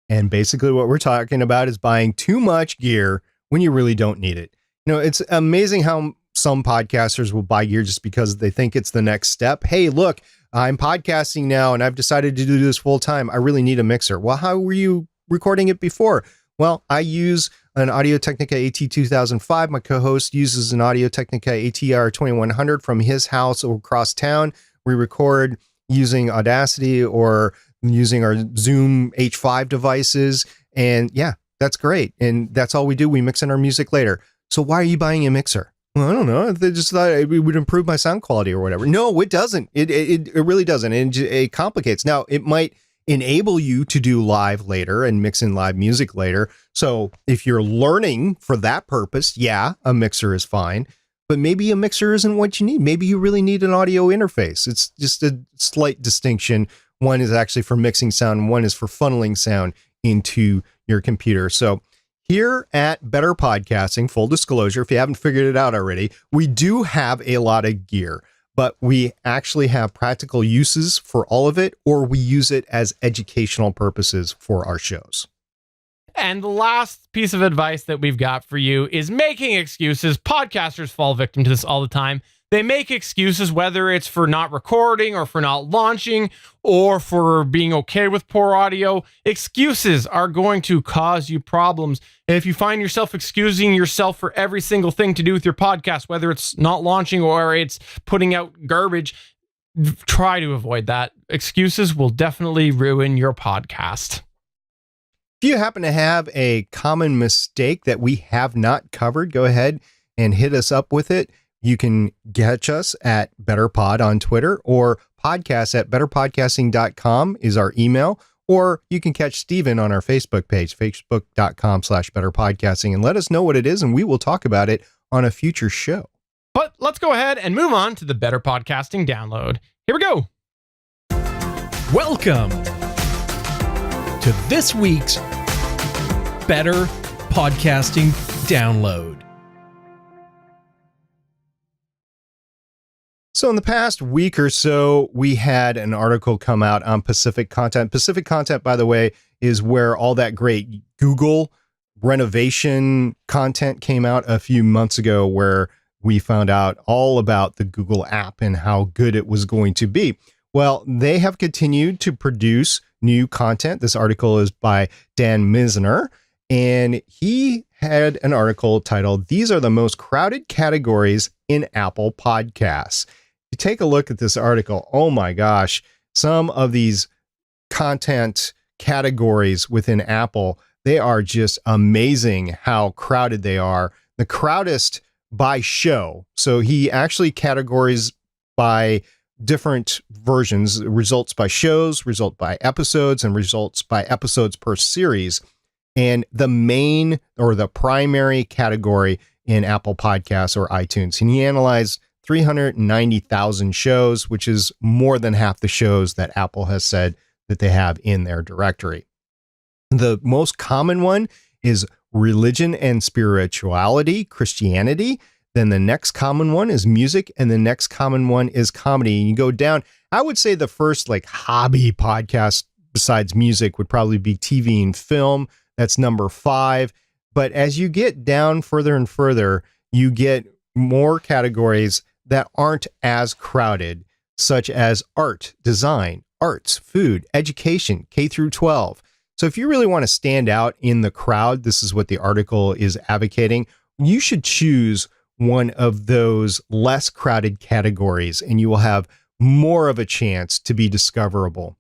And basically what we're talking about is buying too much gear when you really don't need it. It's amazing how some podcasters will buy gear just because they think it's the next step. Hey, look, I'm podcasting now and I've decided to do this full time. I really need a mixer. Well, how were you recording it before? Well, I use an Audio-Technica AT2005. My co-host uses an Audio-Technica ATR2100 from his house across town. We record using Audacity or using our Zoom H5 devices. And yeah, that's great. And that's all we do. We mix in our music later. So why are you buying a mixer? Well, I don't know. They just thought it would improve my sound quality or whatever. No, it doesn't. It really doesn't. It complicates. Now, it might enable you to do live later and mix in live music later. So if you're learning for that purpose, yeah, a mixer is fine. But maybe a mixer isn't what you need. Maybe you really need an audio interface. It's just a slight distinction. One is actually for mixing sound, and one is for funneling sound into your computer. So here at Better Podcasting, full disclosure, if you haven't figured it out already, we do have a lot of gear, but we actually have practical uses for all of it, or we use it as educational purposes for our shows. And the last piece of advice that we've got for you is making excuses. Podcasters fall victim to this all the time. They make excuses, whether it's for not recording or for not launching or for being okay with poor audio. Excuses are going to cause you problems. And if you find yourself excusing yourself for every single thing to do with your podcast, whether it's not launching or it's putting out garbage, try to avoid that. Excuses will definitely ruin your podcast. If you happen to have a common mistake that we have not covered, go ahead and hit us up with it. You can catch us at BetterPod on Twitter, or podcast@betterpodcasting.com is our email, or you can catch Steven on our Facebook page, facebook.com/betterpodcasting, and let us know what it is, and we will talk about it on a future show. But let's go ahead and move on to the Better Podcasting download. Here we go. Welcome to this week's Better Podcasting download. So in the past week or so, we had an article come out on Pacific Content. Pacific Content, by the way, is where all that great Google renovation content came out a few months ago, where we found out all about the Google app and how good it was going to be. Well, they have continued to produce new content. This article is by Dan Misner, and he had an article titled, "These are the most crowded categories in Apple Podcasts." You take a look at this article, oh my gosh, some of these content categories within Apple, they are just amazing how crowded they are. The crowdest by show. So he actually categories by different versions, results by shows, result by episodes, and results by episodes per series. And the main or the primary category in Apple Podcasts or iTunes. And he analyzed 390,000 shows, which is more than half the shows that Apple has said that they have in their directory. The most common one is religion and spirituality, Christianity. Then the next common one is music, and the next common one is comedy. And you go down, I would say the first like hobby podcast besides music would probably be TV and film. That's number 5. But as you get down further and further, you get more categories that aren't as crowded, such as art, design, arts, food, education, K through 12. So if you really want to stand out in the crowd, this is what the article is advocating, you should choose one of those less crowded categories, and you will have more of a chance to be discoverable.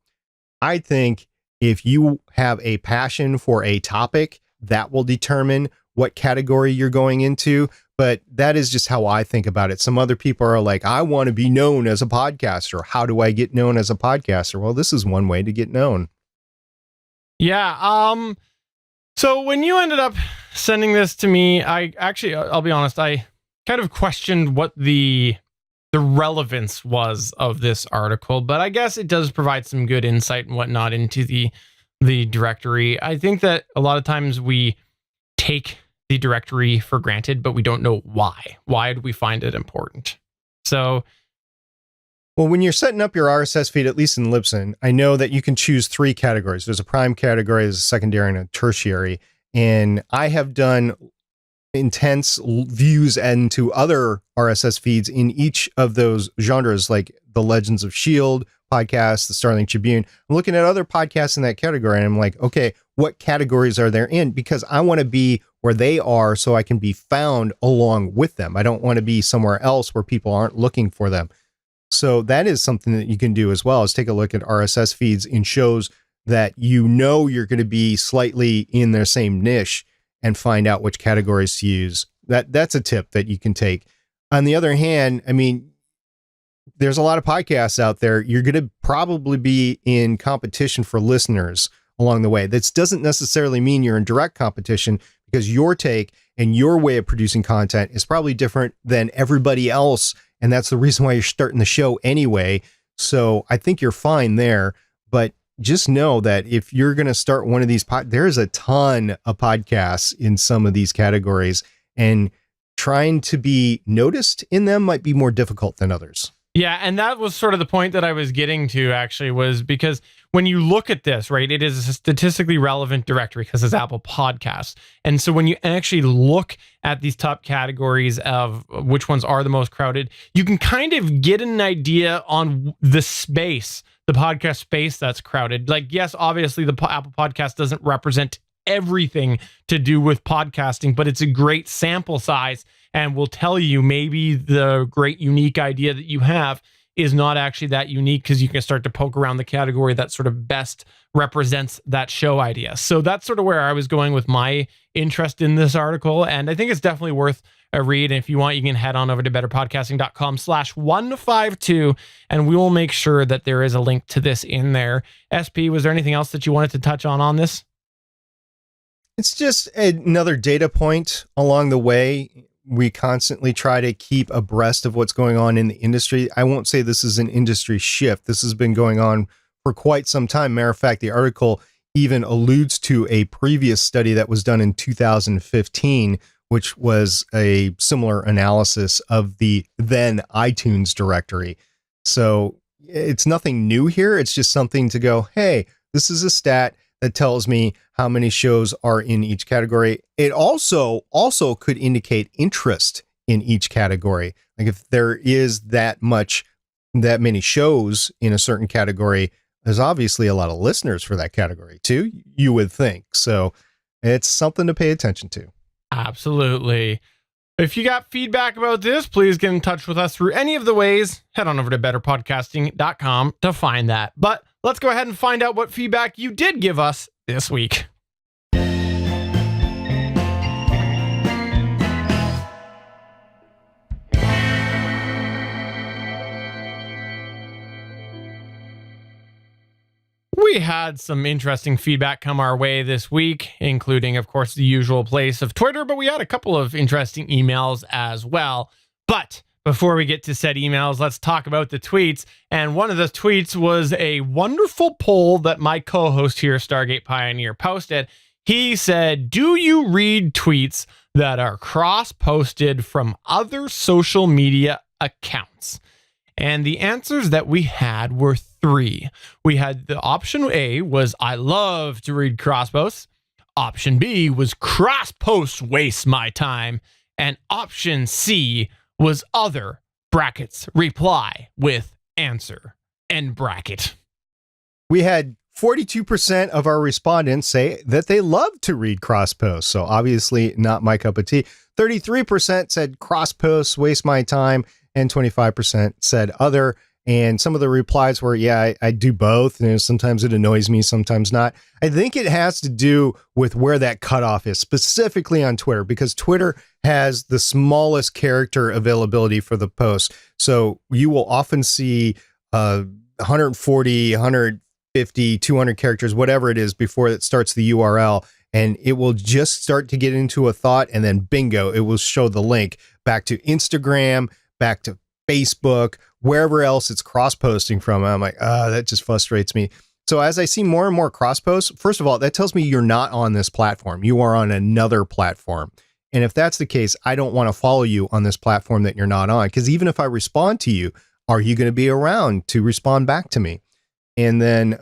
I think if you have a passion for a topic, that will determine what category you're going into. But that is just how I think about it. Some other people are like, I want to be known as a podcaster. How do I get known as a podcaster? Well, this is one way to get known. Yeah. So when you ended up sending this to me, I'll be honest, I kind of questioned what the relevance was of this article, but I guess it does provide some good insight and whatnot into the directory. I think that a lot of times we take the directory for granted, but we don't know why. Why do we find it important? So, well, when you're setting up your RSS feed, at least in Libsyn, I know that you can choose 3 categories. There's a prime category, there's a secondary, and a tertiary. And I have done intense views into other RSS feeds in each of those genres, like the Legends of S.H.I.E.L.D., podcast, the Starling Tribune. I'm looking at other podcasts in that category, and I'm like, okay, what categories are there in? Because I want to be where they are so I can be found along with them. I don't want to be somewhere else where people aren't looking for them. So that is something that you can do as well, is take a look at RSS feeds in shows that you know you're going to be slightly in their same niche and find out which categories to use. That's a tip that you can take. On the other hand, I mean, there's a lot of podcasts out there. You're going to probably be in competition for listeners along the way. That doesn't necessarily mean you're in direct competition, because your take and your way of producing content is probably different than everybody else. And that's the reason why you're starting the show anyway. So I think you're fine there. But just know that if you're going to start one of these, there's a ton of podcasts in some of these categories, and trying to be noticed in them might be more difficult than others. Yeah, and that was sort of the point that I was getting to, actually, was because when you look at this, right, it is a statistically relevant directory because it's Apple Podcasts. And so when you actually look at these top categories of which ones are the most crowded, you can kind of get an idea on the space, the podcast space that's crowded. Like, yes, obviously the Apple Podcast doesn't represent everything to do with podcasting, but it's a great sample size and will tell you maybe the great unique idea that you have is not actually that unique, because you can start to poke around the category that sort of best represents that show idea. So that's sort of where I was going with my interest in this article. And I think it's definitely worth a read. And if you want, you can head on over to betterpodcasting.com/152, and we will make sure that there is a link to this in there. SP, was there anything else that you wanted to touch on this? It's just another data point along the way. We constantly try to keep abreast of what's going on in the industry. I won't say this is an industry shift. This has been going on for quite some time. Matter of fact, the article even alludes to a previous study that was done in 2015, which was a similar analysis of the then iTunes directory. So it's nothing new here. It's just something to go, hey, this is a stat that tells me how many shows are in each category. It also could indicate interest in each category. Like if there is that many shows in a certain category, there's obviously a lot of listeners for that category too, you would think. So it's something to pay attention to. Absolutely. If you got feedback about this, please get in touch with us through any of the ways. Head on over to betterpodcasting.com to find that. But let's go ahead and find out what feedback you did give us this week. We had some interesting feedback come our way this week, including, of course, the usual place of Twitter, but we had a couple of interesting emails as well. But before we get to said emails, let's talk about the tweets. And one of the tweets was a wonderful poll that my co-host here, Stargate Pioneer, posted. He said, do you read tweets that are cross-posted from other social media accounts? And the answers that we had were 3. We had the option A was, I love to read cross-posts. Option B was, cross-posts waste my time. And option C was other, brackets, reply with answer, end bracket. We had 42% of our respondents say that they love to read cross posts. So obviously not my cup of tea. 33% said cross posts waste my time, and 25% said other. And some of the replies were, yeah, I do both. And sometimes it annoys me, sometimes not. I think it has to do with where that cutoff is, specifically on Twitter, because Twitter has the smallest character availability for the post. So you will often see 140, 150, 200 characters, whatever it is, before it starts the URL. And it will just start to get into a thought, and then bingo, it will show the link back to Instagram, back to Facebook, wherever else it's cross-posting from. I'm like, that just frustrates me. So as I see more and more cross-posts, first of all, that tells me you're not on this platform. You are on another platform. And if that's the case, I don't want to follow you on this platform that you're not on. Because even if I respond to you, are you going to be around to respond back to me? And then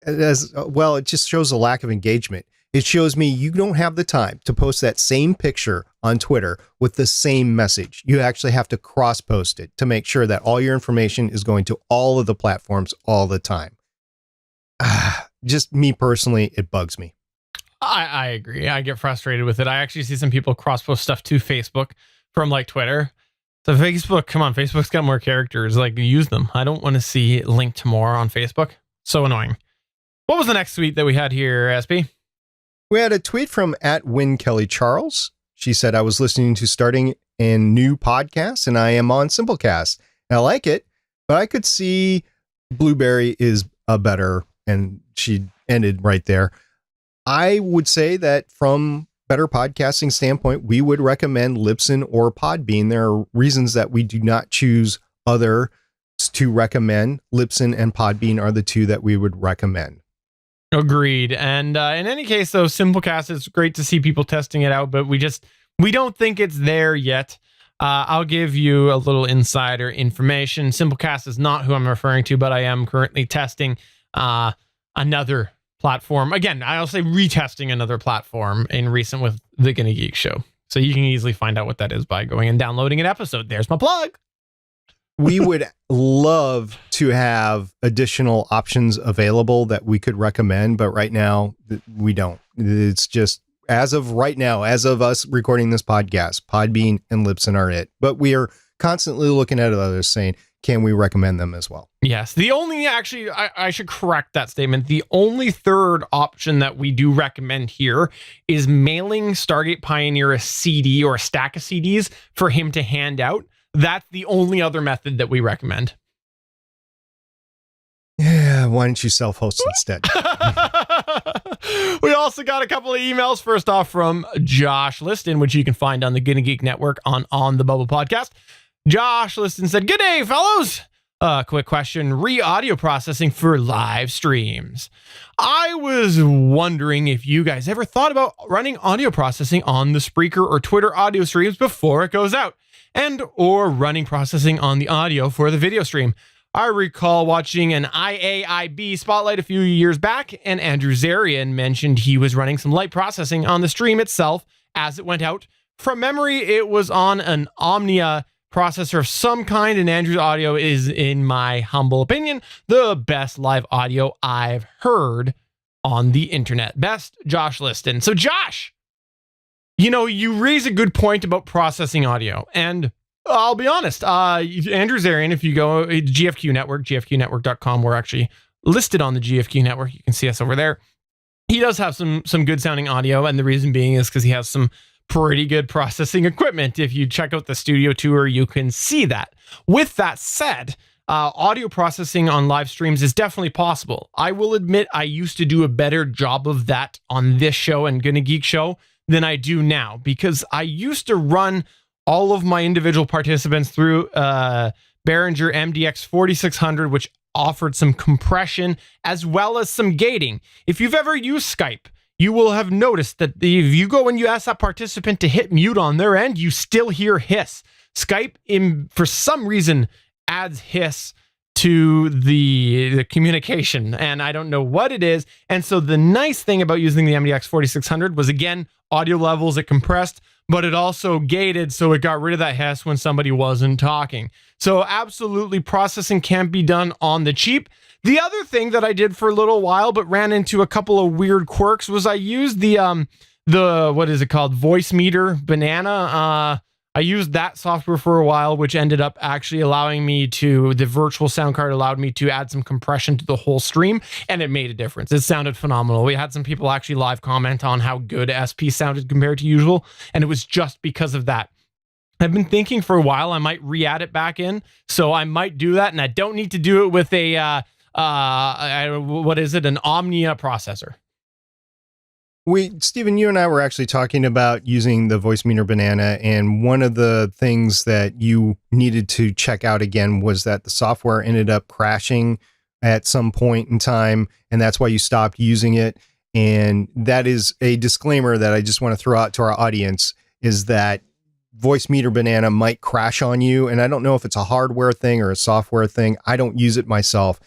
as well, it just shows a lack of engagement. it shows me you don't have the time to post that same picture on Twitter with the same message. You actually have to cross post it to make sure that all your information is going to all of the platforms all the time. Just me personally, it bugs me. I agree. I get frustrated with it. I actually see some people cross post stuff to Facebook from like Twitter. So Facebook, come on, Facebook's got more characters. Like, use them. I don't want to see it linked to more on Facebook. So annoying. What was the next tweet that we had here, SP? We had a tweet from @WinKellyCharles. She said, I was listening to starting a new podcast and I am on Simplecast. And I like it, but I could see Blueberry is a better, and she ended right there. I would say that from better podcasting standpoint, we would recommend Libsyn or Podbean. There are reasons that we do not choose other to recommend. Libsyn and Podbean are the two that we would recommend. Agreed. And in any case, though, Simplecast, is great to see people testing it out, but we don't think it's there yet. I'll give you a little insider information. Simplecast is not who I'm referring to, but I am currently testing another platform. Again, I'll say retesting another platform in recent with the GonnaGeek show. So you can easily find out what that is by going and downloading an episode. There's my plug. We would love to have additional options available that we could recommend, but right now we don't. It's just as of right now, as of us recording this podcast, Podbean and Libsyn are it. But we are constantly looking at others saying, can we recommend them as well? Yes. The only, actually, I should correct that statement. The only third option that we do recommend here is mailing Stargate Pioneer a CD or a stack of CDs for him to hand out. That's the only other method that we recommend. Yeah, why don't you self-host instead? We also got a couple of emails. First off from Josh Liston, which you can find on the GonnaGeek Network on the Bubble Podcast. Josh Liston said, "Good day, fellows. Quick question, audio processing for live streams. I was wondering if you guys ever thought about running audio processing on the Spreaker or Twitter audio streams before it goes out, and or running processing on the audio for the video stream. I recall watching an IAIB spotlight a few years back, and Andrew Zarian mentioned he was running some light processing on the stream itself as it went out. From memory, it was on an Omnia processor of some kind, and Andrew's audio is, in my humble opinion, the best live audio I've heard on the internet. Best, Josh Liston." So Josh, you raise a good point about processing audio, and I'll be honest, Andrew Zarian, if you go GFQ Network, gfqnetwork.com, we're actually listed on the GFQ Network. You can see us over there. He does have some good sounding audio, and the reason being is because he has some pretty good processing equipment. If you check out the studio tour, you can see that. With that said, audio processing on live streams is definitely possible. I will admit I used to do a better job of that on this show and GonnaGeek show than I do now, because I used to run all of my individual participants through Behringer MDX 4600, which offered some compression as well as some gating. If you've ever used Skype, you will have noticed that if you go and you ask that participant to hit mute on their end, you still hear hiss. Skype, for some reason, adds hiss to the communication, and I don't know what it is. And so the nice thing about using the MDX 4600 was, again, audio levels, it compressed, but it also gated, so it got rid of that hiss when somebody wasn't talking. So absolutely, processing can be done on the cheap. The other thing that I did for a little while, but ran into a couple of weird quirks, was I used the what is it called? Voice Meter Banana. I used that software for a while, which ended up actually allowing me the virtual sound card allowed me to add some compression to the whole stream, and it made a difference. It sounded phenomenal. We had some people actually live comment on how good SP sounded compared to usual, and it was just because of that. I've been thinking for a while I might re-add it back in, so I might do that, and I don't need to do it with a an Omnia processor. Stephen, you and I were actually talking about using the Voice Meter Banana, and one of the things that you needed to check out again was that the software ended up crashing at some point in time, and that's why you stopped using it. And that is a disclaimer that I just want to throw out to our audience, is that Voice Meter Banana might crash on you, and I don't know if it's a hardware thing or a software thing. I don't use it myself.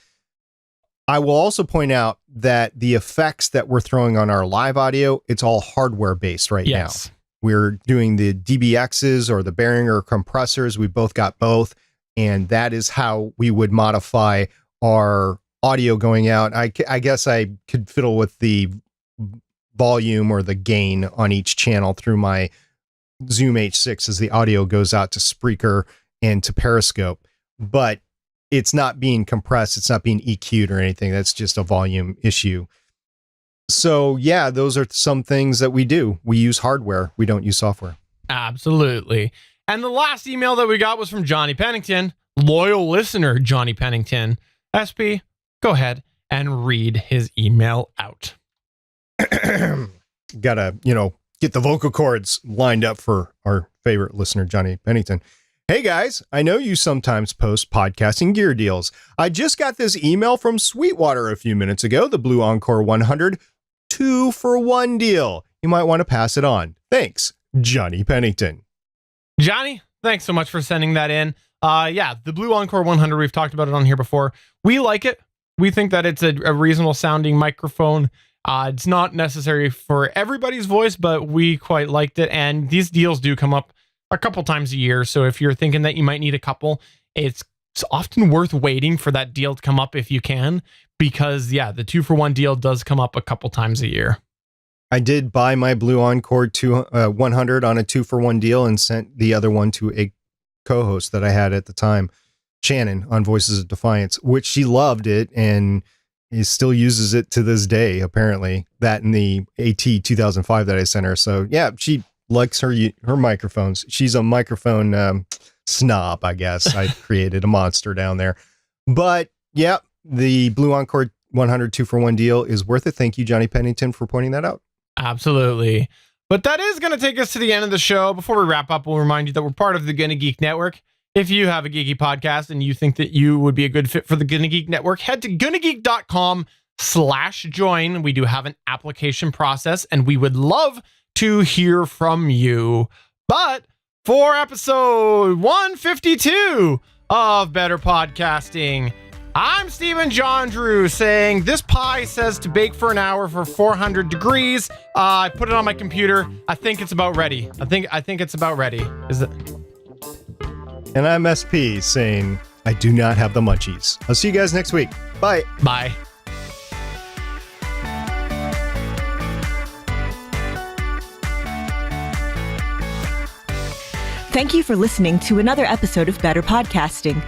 I will also point out that the effects that we're throwing on our live audio, it's all hardware based right now. We're doing the DBXs or the Behringer compressors. We both got both. And that is how we would modify our audio going out. I guess I could fiddle with the volume or the gain on each channel through my Zoom H6 as the audio goes out to Spreaker and to Periscope. But it's not being compressed. It's not being EQ'd or anything. That's just a volume issue. So yeah, those are some things that we do. We use hardware. We don't use software. Absolutely. And the last email that we got was from Johnny Pennington, loyal listener Johnny Pennington. SP, go ahead and read his email out. Gotta, get the vocal cords lined up for our favorite listener, Johnny Pennington. Hey guys, I know you sometimes post podcasting gear deals. I just got this email from Sweetwater a few minutes ago, the Blue Encore 100 2-for-1 deal. You might want to pass it on. Thanks, Johnny Pennington. Johnny, thanks so much for sending that in. The Blue Encore 100, we've talked about it on here before. We like it. We think that it's a reasonable sounding microphone. It's not necessary for everybody's voice, but we quite liked it. And these deals do come up a couple times a year. So if you're thinking that you might need a couple, it's often worth waiting for that deal to come up if you can, because the 2-for-1 deal does come up a couple times a year. I did buy my Blue Encore 100 on a 2-for-1 deal and sent the other one to a co-host that I had at the time, Shannon, on Voices of Defiance, which she loved it and still uses it to this day, apparently. That and the AT 2005 that I sent her. So yeah, she likes her microphones. She's a microphone snob, I guess. I created a monster down there. But yeah, the Blue Encore 100 2-for-1 deal is worth it. Thank you, Johnny Pennington, for pointing that out. Absolutely. But that is going to take us to the end of the show. Before we wrap up, we'll remind you that we're part of the GonnaGeek Network. If you have a geeky podcast and you think that you would be a good fit for the GonnaGeek Network, head to GonnaGeek.com/join. We do have an application process, and we would love to hear from you. But for episode 152 of Better Podcasting, I'm Stephen Jondrew saying this pie says to bake for an hour for 400 degrees. I put it on my computer. I think it's about ready. I think it's about ready. Is it? And I'm SP saying I do not have the munchies. I'll see you guys next week. Bye. Bye. Thank you for listening to another episode of Better Podcasting.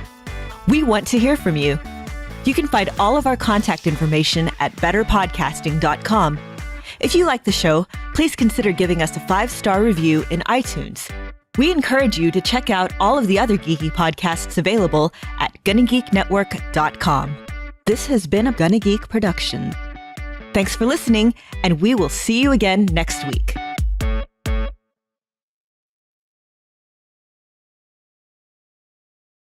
We want to hear from you. You can find all of our contact information at betterpodcasting.com. If you like the show, please consider giving us a 5-star review in iTunes. We encourage you to check out all of the other geeky podcasts available at GonnaGeekNetwork.com. This has been a GonnaGeek production. Thanks for listening, and we will see you again next week.